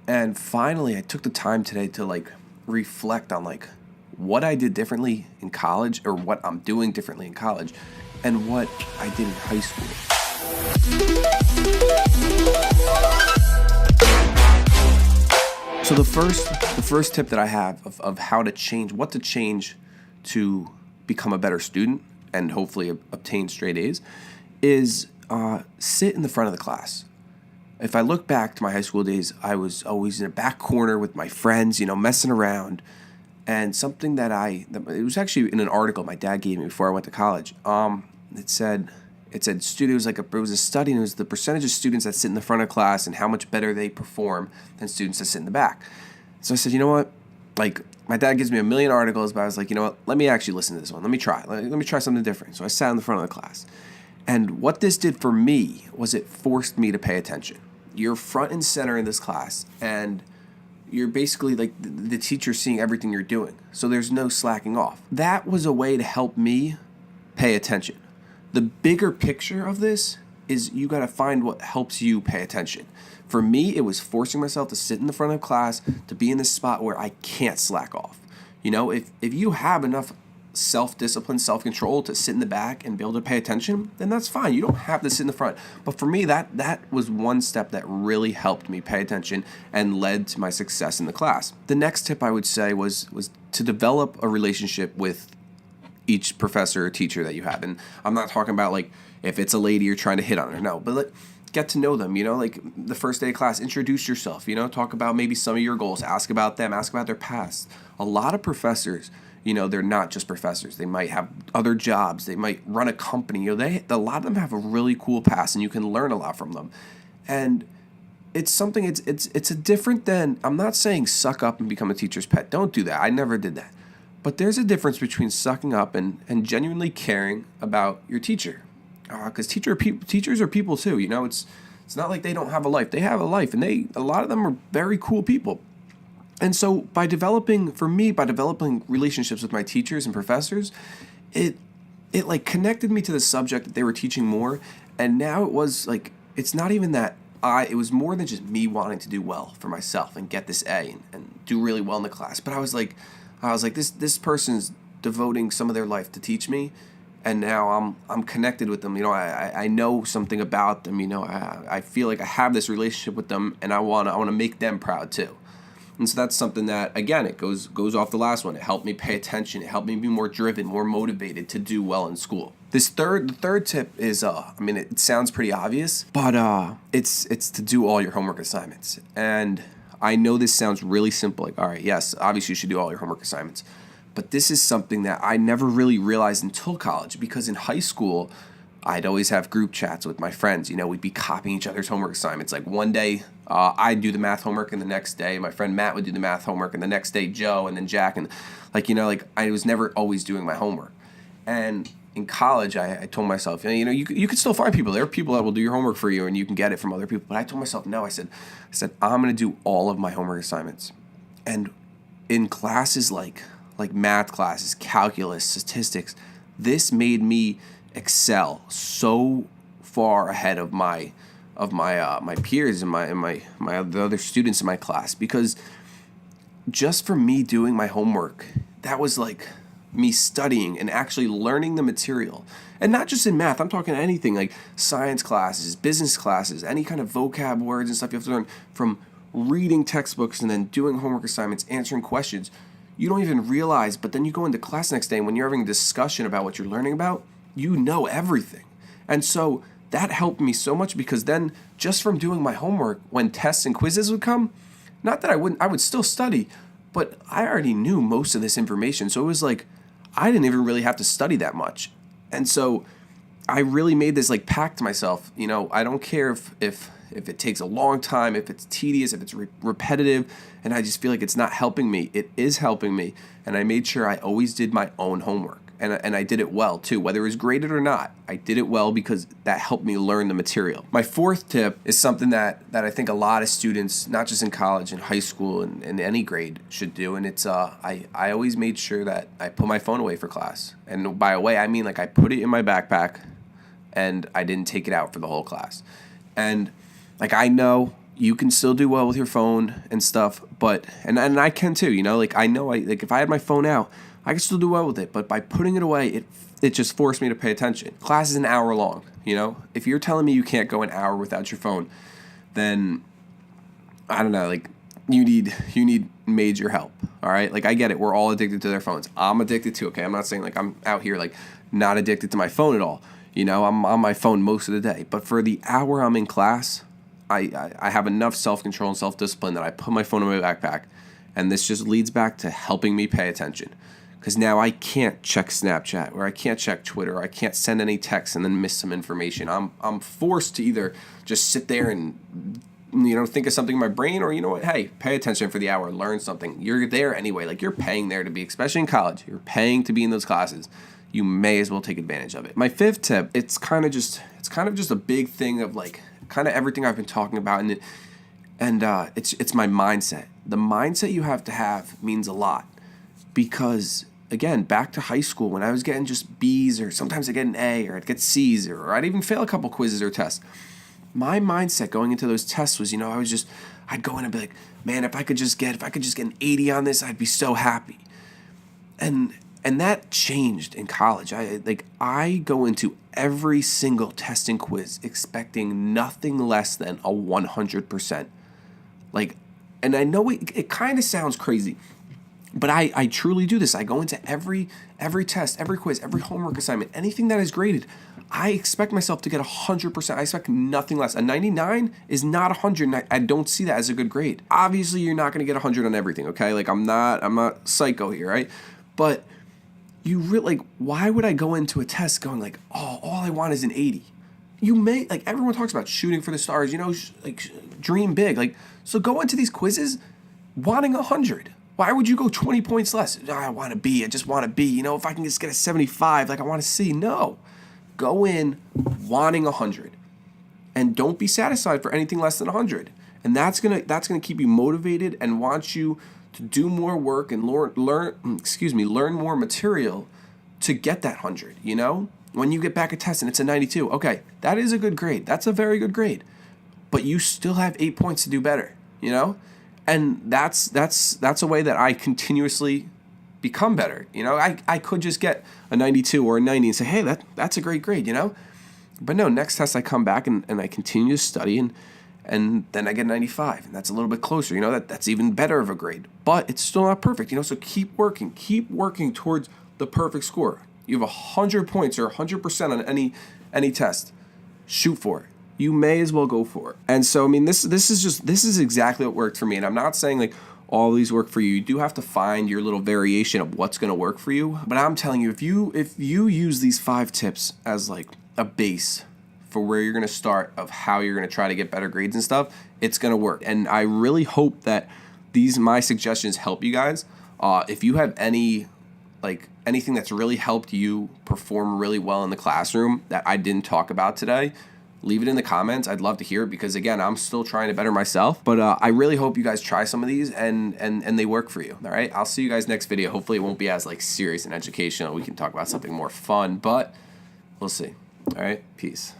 And finally, I took the time today to reflect on what I did differently in college, or what I'm doing differently in college, and what I did in high school. So the first tip that I have of how to change, what to change to become a better student and hopefully obtain straight A's, is sit in the front of the class. If I look back to my high school days, I was always in a back corner with my friends, messing around. And something it was actually in an article my dad gave me before I went to college. It said students, it was a study, and it was the percentage of students that sit in the front of class and how much better they perform than students that sit in the back. So I said, you know what? My dad gives me a million articles, but I was like, you know what? Let me actually listen to this one. Let me try. Let me try something different. So I sat in the front of the class. And what this did for me was it forced me to pay attention. You're front and center in this class, and you're basically the teacher seeing everything you're doing. So there's no slacking off. That was a way to help me pay attention. The bigger picture of this is you got to find what helps you pay attention. For me, it was forcing myself to sit in the front of class, to be in this spot where I can't slack off. If you have enough self-discipline, self-control to sit in the back and be able to pay attention, then that's fine. You don't have to sit in the front. But for me, that was one step that really helped me pay attention and led to my success in the class. The next tip I would say was to develop a relationship with each professor or teacher that you have. And I'm not talking about if it's a lady you're trying to hit on her. No, but get to know them, the first day of class, introduce yourself, talk about maybe some of your goals, ask about them, ask about their past. A lot of professors, they're not just professors. They might have other jobs. They might run a company. A lot of them have a really cool past, and you can learn a lot from them. And it's something, it's a different than, I'm not saying suck up and become a teacher's pet. Don't do that. I never did that. But there's a difference between sucking up and genuinely caring about your teacher. Because teachers are people too. It's not like they don't have a life. They have a life, and a lot of them are very cool people. And so by developing relationships with my teachers and professors, it connected me to the subject that they were teaching more. And now it was it's not even that it was more than just me wanting to do well for myself and get this A and do really well in the class. But I was like, this person's devoting some of their life to teach me, and now I'm connected with them. I know something about them. I feel like I have this relationship with them, and I wanna make them proud too. And so that's something that, again, it goes off the last one. It helped me pay attention. It helped me be more driven, more motivated to do well in school. The third tip is, it sounds pretty obvious, but it's to do all your homework assignments. And I know this sounds really simple. All right, yes, obviously you should do all your homework assignments. But this is something that I never really realized until college, because in high school, I'd always have group chats with my friends. We'd be copying each other's homework assignments. One day, I'd do the math homework, and the next day, my friend Matt would do the math homework, and the next day, Joe, and then Jack. And, I was never always doing my homework. And in college, I told myself, you can still find people. There are people that will do your homework for you, and you can get it from other people. But I told myself, no, I said, I'm going to do all of my homework assignments. And in classes like math classes, calculus, statistics, this made me excel so far ahead of my peers and the other students in my class, because just for me doing my homework, that was me studying and actually learning the material. And not just in math, I'm talking anything science classes, business classes, any kind of vocab words and stuff you have to learn from reading textbooks and then doing homework assignments, answering questions. You don't even realize, but then you go into class next day, and when you're having a discussion about what you're learning about, you know everything. And so that helped me so much, because then just from doing my homework, when tests and quizzes would come, not that I would still study, but I already knew most of this information. So it was I didn't even really have to study that much. And so I really made this pact to myself. I don't care if it takes a long time, if it's tedious, if it's repetitive, and I just feel like it's not helping me. It is helping me. And I made sure I always did my own homework. And I did it well, too. Whether it was graded or not, I did it well because that helped me learn the material. My fourth tip is something that I think a lot of students, not just in college, in high school, and in any grade, should do. And it's I always made sure that I put my phone away for class. And by away, I mean I put it in my backpack, and I didn't take it out for the whole class. And I know you can still do well with your phone and stuff, but and I can too, you know, like I know like if I had my phone out, I can still do well with it, but by putting it away, it just forced me to pay attention. Class is an hour long, you know? If you're telling me you can't go an hour without your phone, then I don't know, like you need major help. All right? Like I get it. We're all addicted to their phones. I'm addicted too, okay? I'm not saying like I'm out here like not addicted to my phone at all. You know, I'm on my phone most of the day. But for the hour I'm in class, I have enough self-control and self-discipline that I put my phone in my backpack, and this just leads back to helping me pay attention. Because now I can't check Snapchat, or I can't check Twitter, or I can't send any texts and then miss some information. I'm forced to either just sit there and, you know, think of something in my brain, or, you know what, hey, pay attention for the hour, learn something. You're there anyway. Like, you're paying there to be, especially in college, you're paying to be in those classes. You may as well take advantage of it. My fifth tip, it's kind of just a big thing of like kind of everything I've been talking about, and it's my mindset. The mindset you have to have means a lot, because again, back to high school when I was getting just B's, or sometimes I get an A, or I'd get C's, or I'd even fail a couple quizzes or tests. My mindset going into those tests was, you know, I'd go in and be like, man, if I could just get an 80 on this, I'd be so happy. And that changed in college. I go into every single test and quiz expecting nothing less than a 100%. Like, and I know it kind of sounds crazy, but I truly do this. I go into every test, every quiz, every homework assignment, anything that is graded, I expect myself to get 100%. I expect nothing less. A 99 is not 100, and I don't see that as a good grade. Obviously, you're not going to get 100 on everything, okay? Like, I'm not psycho here, right? But you really, like, why would I go into a test going like, oh, all I want is an 80? You may, like, everyone talks about shooting for the stars, you know, like, dream big. Like, so go into these quizzes wanting 100. Why would you go 20 points less? Oh, I want to be, I just want to be, you know, if I can just get a 75, like, I want to see. No. Go in wanting 100. And don't be satisfied for anything less than 100. And that's gonna keep you motivated and want you to do more work and learn more material to get that 100, you know? When you get back a test and it's a 92, okay, that is a good grade. That's a very good grade. But you still have 8 points to do better, you know? And that's a way that I continuously become better. You know, I could just get a 92 or a 90 and say, hey, that's a great grade, you know? But no, next test I come back and I continue to study, and then I get 95, and that's a little bit closer. You know, that's even better of a grade. But it's still not perfect, you know, so keep working towards the perfect score. You have 100 points or 100% on any test. Shoot for it. You may as well go for it. And so, I mean, this is exactly what worked for me. And I'm not saying like all these work for you. You do have to find your little variation of what's going to work for you. But I'm telling you, if you use these 5 tips as like a base for where you're going to start of how you're going to try to get better grades and stuff, it's going to work. And I really hope that my suggestions help you guys. If you have anything that's really helped you perform really well in the classroom that I didn't talk about today, leave it in the comments. I'd love to hear it, because again, I'm still trying to better myself. But I really hope you guys try some of these and they work for you. All right, I'll see you guys next video. Hopefully it won't be as like serious and educational. We can talk about something more fun, but we'll see. All right, peace.